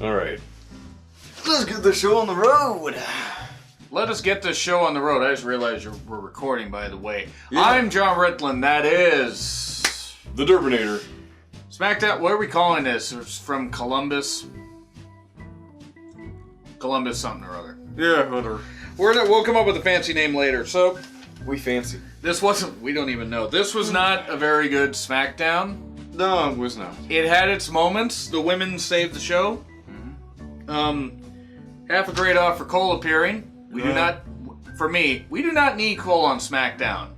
Alright. Let's get the show on the road. Let us get this show on the road. I just realized we're recording, by the way. Yeah. I'm Jonn Ritland. That is... The Durbinator. SmackDown. What are we calling this? It's from Columbus. Columbus something or other. Yeah, whatever. We'll come up with a fancy name later. So, We fancy. this wasn't... We don't even know. This was not a very good SmackDown. No, it was not. It had its moments. The women saved the show. Half a grade off for Cole appearing. We do not, for me, we do not need Cole on SmackDown.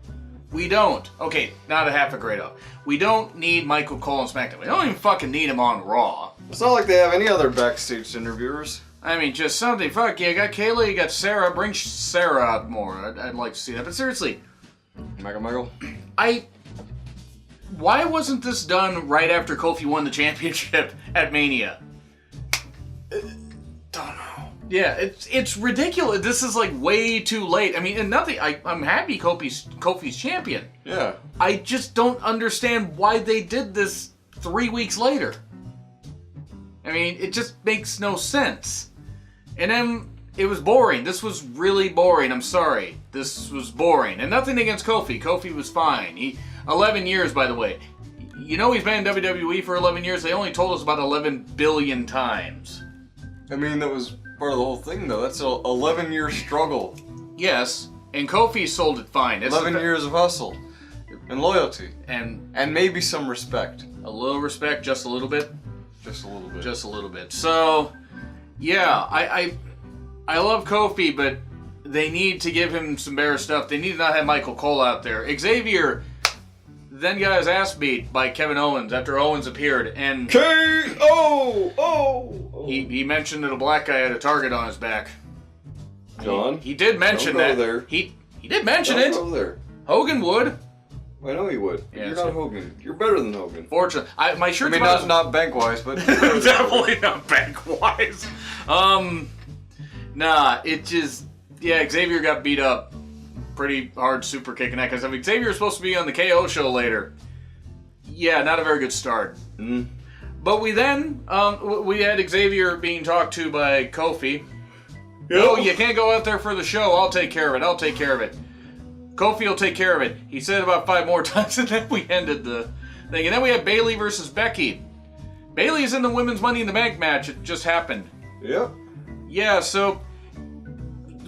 We don't. Okay, not a half a grade off. We don't need Michael Cole on SmackDown. We don't even fucking need him on Raw. It's not like they have any other backstage interviewers. I mean, just something. Fuck, you got Kayla, you got Sarah. Bring Sarah out more. I'd like to see that. But seriously. Michael. Why wasn't this done right after Kofi won the championship at Mania? Don't know. Yeah, it's ridiculous. This is like way too late. I mean, and nothing. I'm happy Kofi's champion. Yeah. I just don't understand why they did this 3 weeks later. I mean, it just makes no sense. And then it was boring. This was really boring. I'm sorry. This was boring. And nothing against Kofi. Kofi was fine. 11 years, by the way. You know he's been in WWE for 11 years. They only told us about 11 billion times. I mean, that was part of the whole thing, though. That's an 11-year struggle. Yes, and Kofi sold it fine. 11 years of hustle and loyalty. And maybe some respect. a little respect, just a little bit. Just a little bit. Just a little bit. So, yeah, I love Kofi, but they need to give him some better stuff. They need to not have Michael Cole out there. Xavier then got his ass beat by Kevin Owens after Owens appeared, and K.O. he mentioned that a black guy had a target on his back. John? He did mention Don't go that. there. He did mention Don't it. go there. Hogan would. I know you would. Yeah, You're so- not Hogan. You're better than Hogan. Fortunately, my shirt's I mean, about not bank-wise, but... definitely not bank-wise. Nah, it just... Yeah, Xavier got beat up. Pretty hard super kicking that, because I mean, Xavier was supposed to be on the KO show later. Yeah, not a very good start. But we then, we had Xavier being talked to by Kofi. Oh, you can't go out there for the show. I'll take care of it. I'll take care of it. Kofi will take care of it. He said about 5 more times, and then we ended the thing. And then we had Bayley versus Becky. Bayley's in the Women's Money in the Bank match. It just happened. Yep. Yeah, so...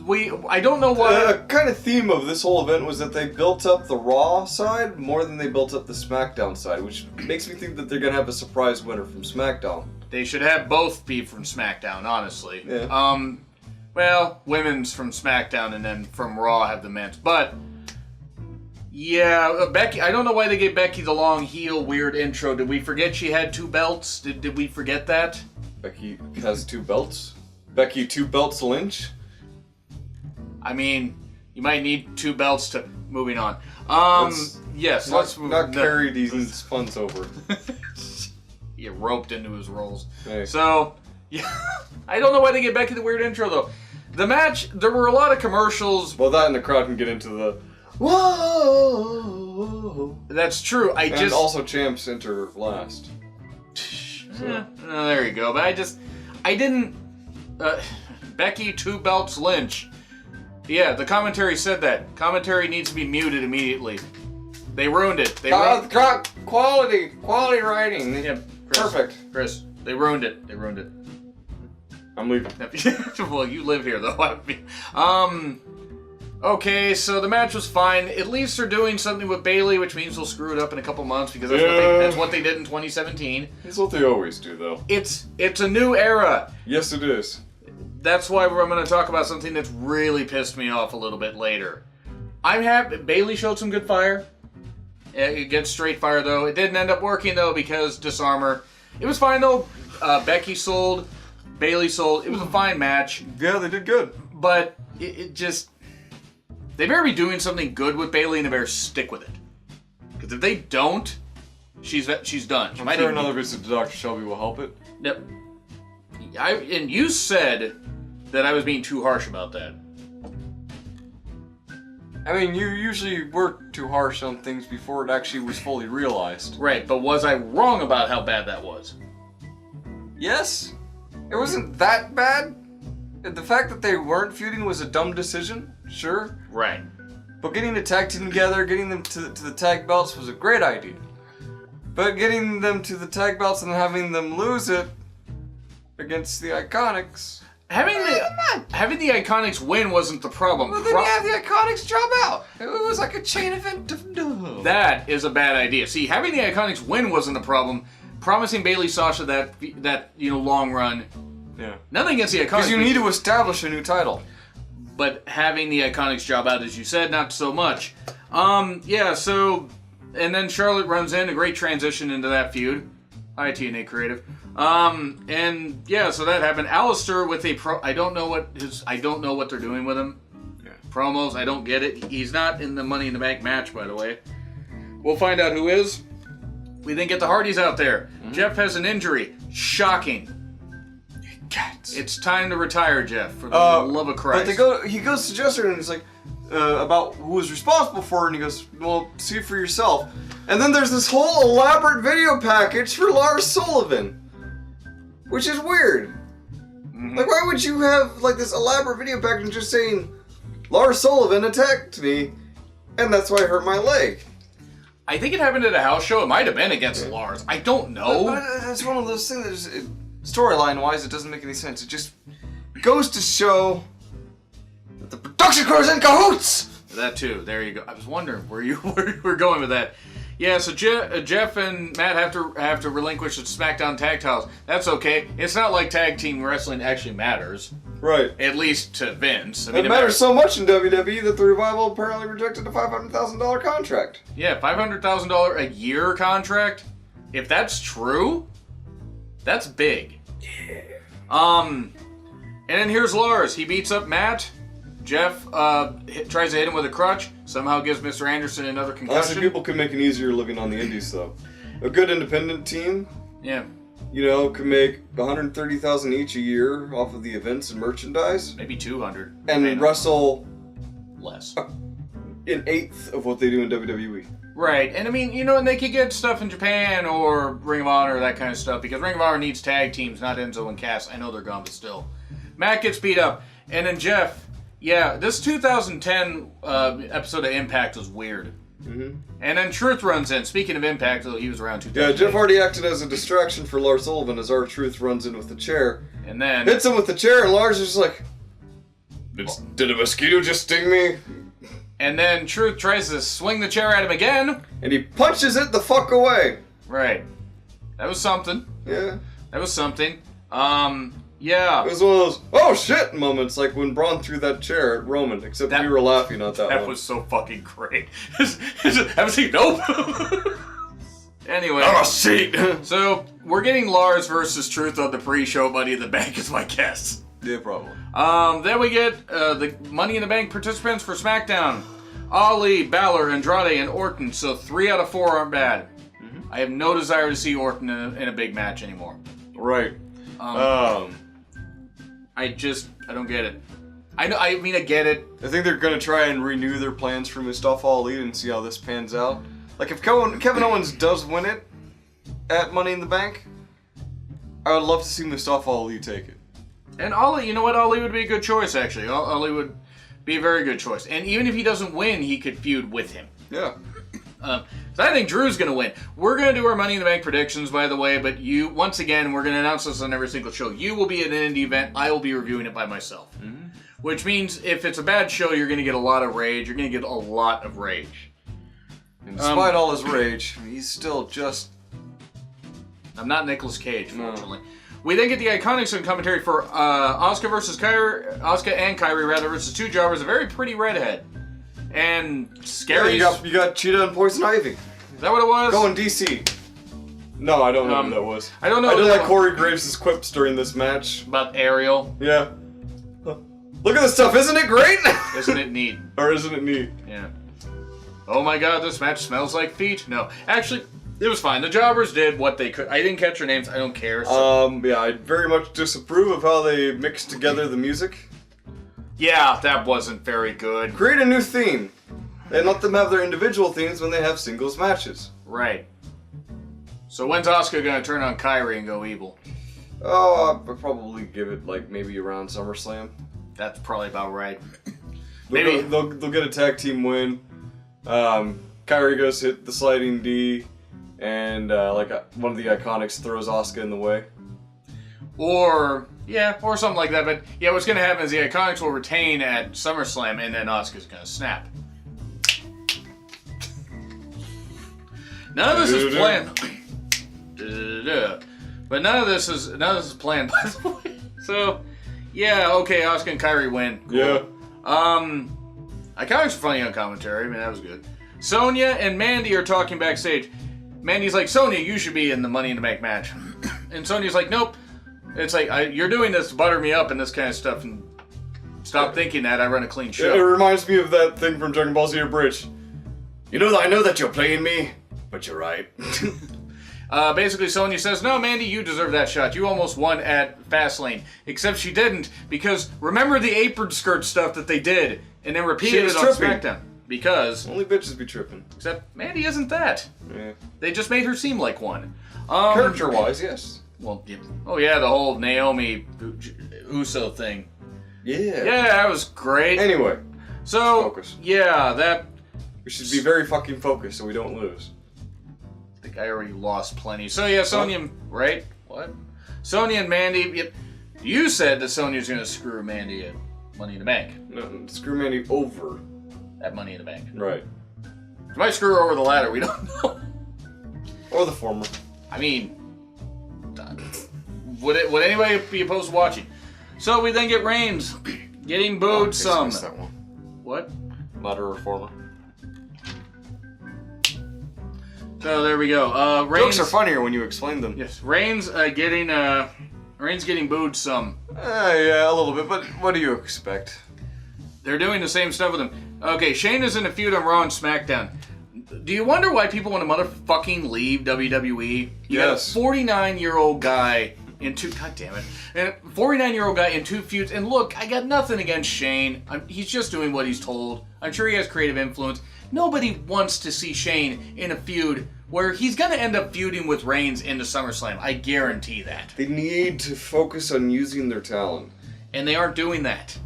I don't know why... The kind of theme of this whole event was that they built up the Raw side more than they built up the SmackDown side, which makes me think that they're going to have a surprise winner from SmackDown. They should have both be from SmackDown, honestly. Yeah. Well, women's from SmackDown and then from Raw have the men's. But, yeah, Becky, I don't know why they gave Becky the long heel weird intro. Did we forget she had 2 belts? Did we forget that? Becky has 2 belts? Becky 2 belts Lynch? I mean, you might need 2 belts to... Moving on. Yes, let's move on. Not carry these funds over. He roped into his roles. Hey. So, yeah, I don't know why they gave Becky the weird intro, though. The match, there were a lot of commercials. Well, that and the crowd can get into the... Whoa! That's true. And also champs enter last. There you go. But I didn't... Becky 2 belts Lynch. Yeah, the commentary said that. Commentary needs to be muted immediately. They ruined it. Quality writing. Yeah, Perfect. Chris, they ruined it. I'm leaving. Well, you live here, though. Okay, so the match was fine. At least they're doing something with Bayley, which means they'll screw it up in a couple months, because that's what they did in 2017. That's what they always do, though. It's a new era. Yes, it is. That's why I'm going to talk about something that's really pissed me off a little bit later. I'm happy. Bayley showed some good fire. Against straight fire, though. It didn't end up working, though, because disarmor. It was fine, though. Becky sold. Bayley sold. It was a fine match. Yeah, they did good. But it just... They better be doing something good with Bayley, and they better stick with it. Because if they don't, she's done. She I'm sure another visit to Dr. Shelby will help it. Yep. And you said that I was being too harsh about that. I mean, you usually were too harsh on things before it actually was fully realized. Right, but was I wrong about how bad that was? Yes. It wasn't that bad. The fact that they weren't feuding was a dumb decision, sure. Right. But getting the tag team together, getting them to the tag belts was a great idea. But getting them to the tag belts and having them lose it against the Iconics... Having the Iconics win wasn't the problem. Well, then you have the Iconics drop out. It was like a chain event. That is a bad idea. See, having the Iconics win wasn't the problem. Promising Bayley Sasha that long run. Yeah. Nothing against the Iconics. Because you need to establish a new title. But having the Iconics job out, as you said, not so much. Yeah, so... And then Charlotte runs in, a great transition into that feud. Hi, TNA Creative. And yeah, so that happened. Alistair with a I don't know what they're doing with him. Yeah. Promos, I don't get it. He's not in the Money in the Bank match, by the way. We'll find out who is. We then get the Hardys out there. Mm-hmm. Jeff has an injury. Shocking. It's time to retire, Jeff, for the love of Christ. But he goes to Jester and he's like, about who was responsible for it, and he goes, well, see for yourself. And then there's this whole elaborate video package for Lars Sullivan, which is weird. Mm-hmm. Like, why would you have like this elaborate video package just saying, Lars Sullivan attacked me, and that's why I hurt my leg? I think it happened at a house show. It might have been against Lars. I don't know. But it's one of those things that storyline-wise, it doesn't make any sense. It just goes to show that the production crew is in cahoots! That too. There you go. I was wondering where you were going with that. Yeah, so Jeff and Matt have to relinquish the SmackDown tag titles. That's okay. It's not like tag team wrestling actually matters. Right. At least to Vince. It matters so much in WWE that the Revival apparently rejected a $500,000 contract. Yeah, $500,000 a year contract? If that's true, that's big. Yeah. And then here's Lars. He beats up Matt. Jeff tries to hit him with a crutch. Somehow gives Mr. Anderson another concussion. Honestly, people can make an easier living on the indies, though. A good independent team, yeah, can make $130,000 each a year off of the events and merchandise. Maybe 200. And wrestle less. An eighth of what they do in WWE. Right, and I mean, and they could get stuff in Japan or Ring of Honor, that kind of stuff, because Ring of Honor needs tag teams, not Enzo and Cass. I know they're gone, but still. Matt gets beat up, and then Jeff, yeah, this 2010 episode of Impact was weird. Mm-hmm. And then Truth runs in. Speaking of Impact, though, he was around 2000. Yeah, Jeff Hardy acted as a distraction for Lars Sullivan as R-Truth runs in with the chair. And then... hits him with the chair, and Lars is just like, did a mosquito just sting me? And then Truth tries to swing the chair at him again. And he punches it the fuck away. Right. That was something. Yeah. That was something. Yeah. It was one of those, oh shit moments, like when Braun threw that chair at Roman, except we were laughing at that one. That was so fucking great. Have a seat? Nope. Anyway. Have a seat. So, we're getting Lars versus Truth on the pre-show. Money in the Bank is my guess. Yeah, probably. Then we get the Money in the Bank participants for SmackDown. Ali, Balor, Andrade, and Orton. So 3 out of 4 aren't bad. Mm-hmm. I have no desire to see Orton in a big match anymore. Right. I don't get it. I mean, I get it. I think they're going to try and renew their plans for Mustafa Ali and see how this pans out. Like, if Kevin Owens does win it at Money in the Bank, I would love to see Mustafa Ali take it. And Ali, you know what? Ali would be a good choice, actually. Ali would be a very good choice. And even if he doesn't win, he could feud with him. Yeah. So I think Drew's going to win. We're going to do our Money in the Bank predictions, by the way, but once again, we're going to announce this on every single show. You will be at an indie event. I will be reviewing it by myself. Mm-hmm. Which means if it's a bad show, you're going to get a lot of rage. You're going to get a lot of rage. And despite all his rage, he's still just... I'm not Nicolas Cage, fortunately. No. We then get the Iconics on commentary for Asuka and Kairi versus two jobbers, a very pretty redhead. And scary. Yeah, you got Cheetah and Poison Ivy. Is that what it was? Going DC. No, I don't know who that was. I don't know. I did like Corey Graves' quips during this match. About Ariel. Yeah. Look at this stuff, isn't it great? Isn't it neat? Or isn't it neat? Yeah. Oh my god, this match smells like feet. No. Actually, it was fine. The jobbers did what they could. I didn't catch their names. I don't care. So. Yeah, I very much disapprove of how they mixed together the music. Yeah, that wasn't very good. Create a new theme. And let them have their individual themes when they have singles matches. Right. So when's Asuka gonna turn on Kairi and go evil? Oh, I'd probably give it like maybe around SummerSlam. That's probably about right. Maybe they'll get a tag team win. Kyrie goes hit the sliding D, and one of the Iconics throws Asuka in the way. Or something like that. But yeah, what's gonna happen is the Iconics will retain at SummerSlam, and then Asuka's gonna snap. None of this is planned. But none of this is planned, by the way. So, yeah, okay, Asuka and Kyrie win. Cool. Yeah. Iconics were funny on commentary. I mean, that was good. Sonya and Mandy are talking backstage. Mandy's like, Sonya, you should be in the Money in the Bank match. And Sonya's like, nope. It's like, you're doing this to butter me up and this kind of stuff. And stop thinking that. I run a clean show. It reminds me of that thing from Dragon Ball Z Bridge. I know that you're playing me, but you're right. Basically, Sonya says, no, Mandy, you deserve that shot. You almost won at Fastlane. Except she didn't, because remember the apron skirt stuff that they did, and then repeated it on SmackDown. Because... Only bitches be tripping. Except Mandy isn't that. Yeah. They just made her seem like one. Character-wise, yes. Well, yeah. Oh yeah, the whole Naomi Uso thing. Yeah. Yeah, that was great. Anyway. So, focus. Yeah, that... We should be very fucking focused so we don't lose. I think I already lost plenty. So yeah, Sonya, right? What? Sonya and Mandy. Yep. You said that Sonya's gonna screw Mandy at Money in the Bank. No, screw Mandy over. At Money in the Bank. Right. She might screw her over the ladder. We don't know. Or the former. I mean, would anybody be opposed to watching? So we then get Reigns getting booed some. I that one. What? Ladder reformer. So there we go. Reigns, Jokes are funnier when you explain them. Yes, Reigns getting booed some. Yeah, a little bit, but what do you expect? They're doing the same stuff with him. Okay, Shane is in a feud on Raw and SmackDown. Do you wonder why people want to motherfucking leave WWE? You got a 49-year-old guy in two... God damn it. And a 49-year-old guy in two feuds. And look, I got nothing against Shane. He's just doing what he's told. I'm sure he has creative influence. Nobody wants to see Shane in a feud where he's going to end up feuding with Reigns into SummerSlam. I guarantee that. They need to focus on using their talent. And they aren't doing that.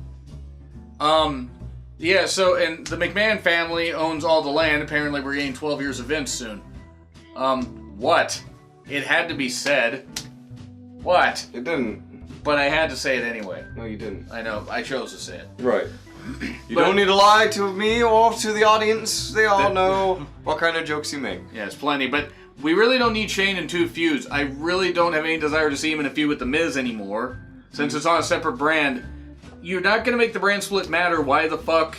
Yeah, so, and the McMahon family owns all the land. Apparently we're getting 12 years of Vince soon. What? It had to be said. What? It didn't. But I had to say it anyway. No, you didn't. I know. I chose to say it. Right. You don't need to lie to me or to the audience. They all know what kind of jokes you make. Yeah, it's plenty. But we really don't need Shane in two feuds. I really don't have any desire to see him in a feud with The Miz anymore. Since it's on a separate brand. You're not going to make the brand split matter. Why the fuck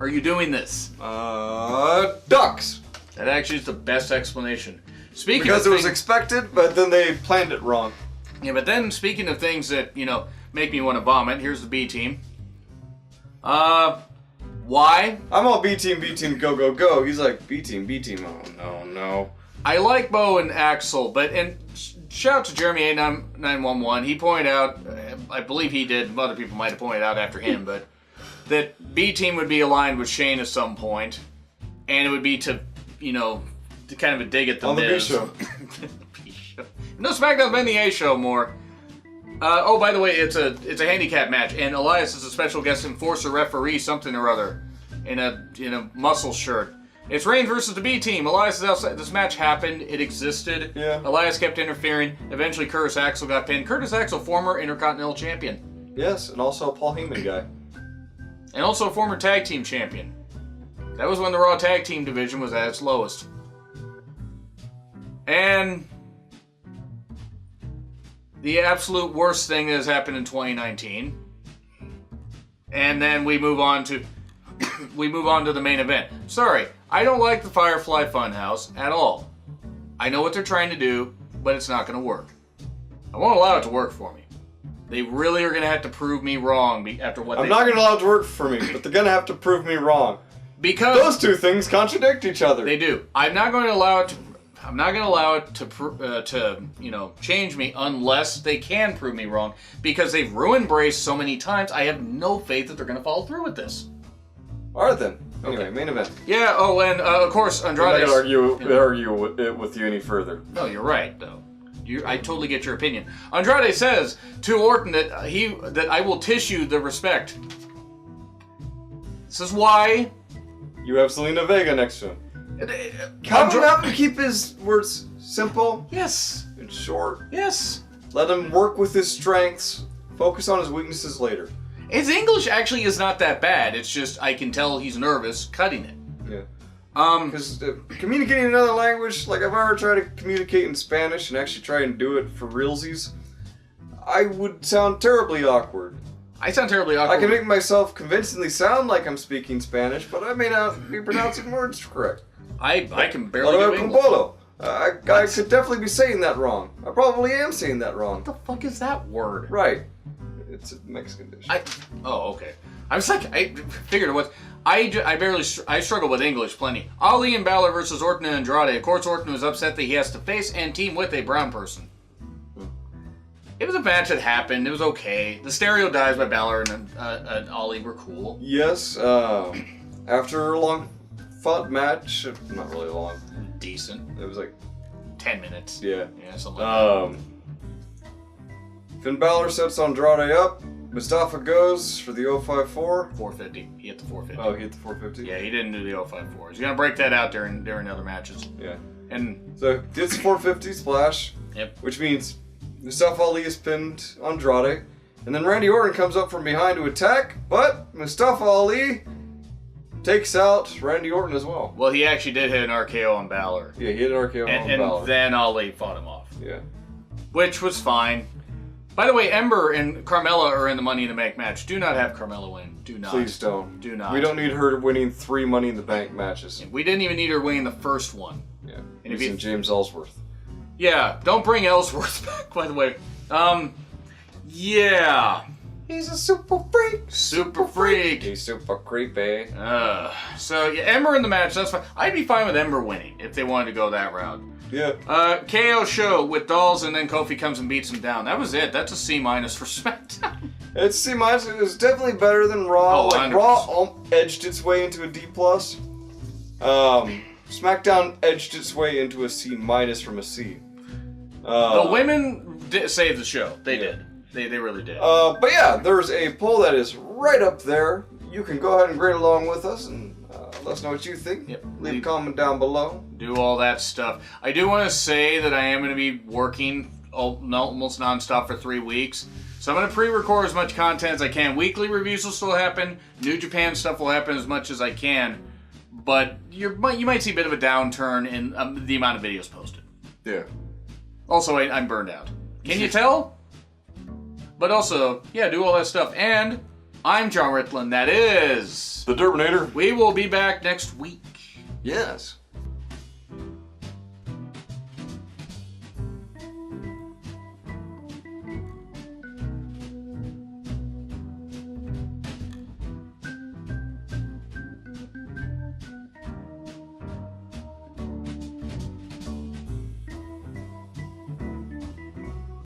are you doing this? Ducks. That actually is the best explanation. Because it was expected, but then they planned it wrong. Yeah, but then speaking of things that, make me want to vomit, here's the B team. Why? I'm all B team, go, go, go. He's like, B team, oh no. I like Bo and Axel, and shout out to Jeremy 8911. He pointed out, I believe he did, other people might have pointed out after him, but that B team would be aligned with Shane at some point, and it would be to kind of a dig at the Miz. On the B show. No, SmackDown's been the A show more. Oh, by the way, it's a handicap match, and Elias is a special guest enforcer referee, something or other, in a muscle shirt. It's Reigns versus the B team. Elias is outside. This match happened. It existed. Yeah. Elias kept interfering. Eventually, Curtis Axel got pinned. Curtis Axel, former Intercontinental Champion. Yes, and also a Paul Heyman guy. And also a former Tag Team Champion. That was when the Raw Tag Team division was at its lowest. And the absolute worst thing that has happened in 2019. And then we move on to the main event. Sorry, I don't like the Firefly Funhouse at all. I know what they're trying to do, but it's not going to work. I won't allow it to work for me. They really are going to have to prove me wrong after what I'm not going to allow it to work for me, but they're going to have to prove me wrong. Because those two things contradict each other. They do. I'm not going to allow it to change me unless they can prove me wrong, because they've ruined Brace so many times. I have no faith that they're going to follow through with this. Alright then. Anyway, main event. Yeah, and of course, Andrade... I'm not going to argue it with you any further. No, you're right, though. I totally get your opinion. Andrade says to Orton that I will tissue the respect. This is why you have Selena Vega next to him. Have him keep his words simple. Yes. And short. Yes. Let him work with his strengths. Focus on his weaknesses later. His English actually is not that bad. It's just I can tell he's nervous cutting it. Yeah. Because communicating in another language, like if I were to try to communicate in Spanish and actually try and do it for realsies, I would sound terribly awkward. I sound terribly awkward. I can make myself convincingly sound like I'm speaking Spanish, but I may not be pronouncing words correct. I can barely do English. I could definitely be saying that wrong. I probably am saying that wrong. What the fuck is that word? Right. It's a Mexican dish. Oh, okay. I was like, I figured it was. I struggle with English plenty. Ali and Balor versus Orton and Andrade. Of course, Orton was upset that he has to face and team with a brown person. It was a match that happened. It was okay. The stereo dives by Balor and Ali were cool. Yes. After a long fought match, not really long. Decent. It was like 10 minutes. Yeah. Yeah, something like that. Finn Balor sets Andrade up. Mustafa goes for the 054. 450. He hit the 450. Oh, he hit the 450? Yeah, he didn't do the 054. He's gonna break that out during other matches. Yeah. And so he hits the 450 splash. Yep. Which means Mustafa Ali is pinned Andrade. And then Randy Orton comes up from behind to attack, but Mustafa Ali takes out Randy Orton as well. Well, he actually did hit an RKO on Balor. Yeah, he hit an RKO on Balor. And then Ali fought him off. Yeah. Which was fine. By the way, Ember and Carmella are in the Money in the Bank match. Do not have Carmella win. Do not. Please don't. Do not. We don't need her winning 3 Money in the Bank matches. We didn't even need her winning the first one. Yeah. And Using James Ellsworth. Yeah, don't bring Ellsworth back, by the way. Yeah. He's a super freak. Super freak. He's super creepy. So, yeah, Ember in the match, that's fine. I'd be fine with Ember winning if they wanted to go that route. Yeah. KO show with dolls, and then Kofi comes and beats him down. That was it. That's a C- for SmackDown. It's C-. It was definitely better than Raw. Oh, like, Raw edged its way into a D+. SmackDown edged its way into a C- from a C. The women saved the show. They did. They really did. But yeah, there's a poll that is right up there. You can go ahead and grade along with us and let us know what you think. Yep. Leave a comment down below. Do all that stuff. I do want to say that I am going to be working almost nonstop for 3 weeks. So I'm going to pre-record as much content as I can. Weekly reviews will still happen. New Japan stuff will happen as much as I can. But you might see a bit of a downturn in the amount of videos posted. Yeah. Also, I'm burned out. Can you tell? But also, yeah, do all that stuff. And I'm Jonn Ritland. That is the Terminator. We will be back next week. Yes.